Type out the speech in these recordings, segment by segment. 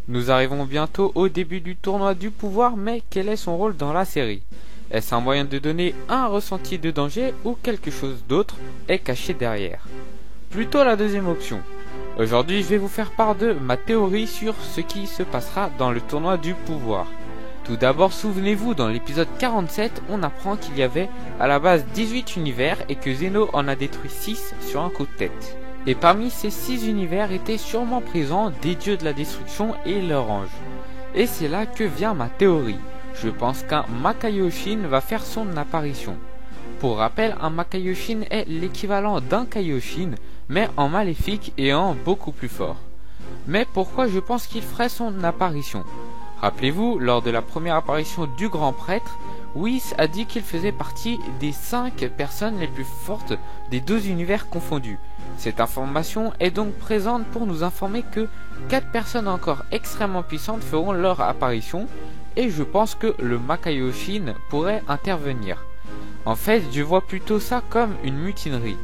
Nous arrivons bientôt au début du tournoi du pouvoir, mais quel est son rôle dans la série? Est-ce un moyen de donner un ressenti de danger ou quelque chose d'autre est caché derrière? Plutôt la deuxième option. Aujourd'hui, je vais vous faire part de ma théorie sur ce qui se passera dans le tournoi du pouvoir. Tout d'abord, souvenez-vous, dans l'épisode 47, on apprend qu'il y avait à la base 18 univers et que Zeno en a détruit 6 sur un coup de tête. Et parmi ces 6 univers étaient sûrement présents des dieux de la destruction et leurs anges. Et c'est là que vient ma théorie. Je pense qu'un Makaioshin va faire son apparition. Pour rappel, un Makaioshin est l'équivalent d'un Kaioshin, mais en maléfique et en beaucoup plus fort. Mais pourquoi je pense qu'il ferait son apparition? Rappelez-vous, lors de la première apparition du grand prêtre, Whis a dit qu'il faisait partie des 5 personnes les plus fortes des 12 univers confondus. Cette information est donc présente pour nous informer que 4 personnes encore extrêmement puissantes feront leur apparition, et je pense que le Makaioshin pourrait intervenir. En fait, je vois plutôt ça comme une mutinerie.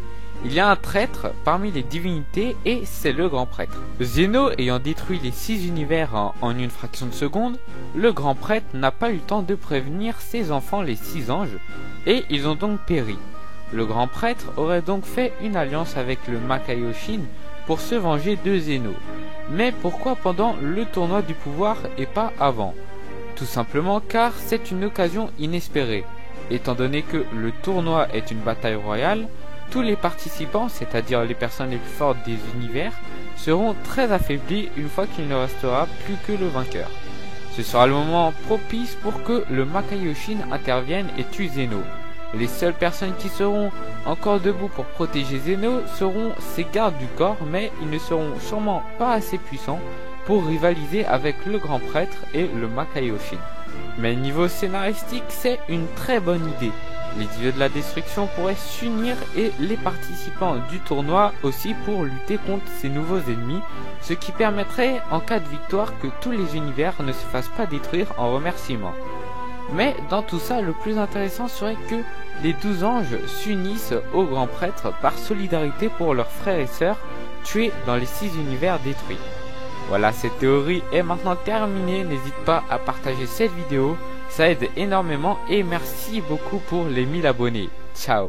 Il y a un traître parmi les divinités et c'est le grand prêtre. Zeno ayant détruit les 6 univers en une fraction de seconde, le grand prêtre n'a pas eu le temps de prévenir ses enfants les 6 anges et ils ont donc péri. Le grand prêtre aurait donc fait une alliance avec le Makaioshin pour se venger de Zeno. Mais pourquoi pendant le tournoi du pouvoir et pas avant? Tout simplement car c'est une occasion inespérée. Étant donné que le tournoi est une bataille royale, tous les participants, c'est-à-dire les personnes les plus fortes des univers, seront très affaiblis une fois qu'il ne restera plus que le vainqueur. Ce sera le moment propice pour que le Makaioshin intervienne et tue Zeno. Les seules personnes qui seront encore debout pour protéger Zeno seront ses gardes du corps, mais ils ne seront sûrement pas assez puissants pour rivaliser avec le grand prêtre et le Makaioshin. Mais niveau scénaristique, c'est une très bonne idée. Les dieux de la destruction pourraient s'unir et les participants du tournoi aussi pour lutter contre ces nouveaux ennemis, ce qui permettrait en cas de victoire que tous les univers ne se fassent pas détruire en remerciement. Mais dans tout ça, le plus intéressant serait que les 12 anges s'unissent au grand prêtre par solidarité pour leurs frères et sœurs tués dans les 6 univers détruits. Voilà, cette théorie est maintenant terminée, n'hésite pas à partager cette vidéo, ça aide énormément et merci beaucoup pour les 1000 abonnés. Ciao.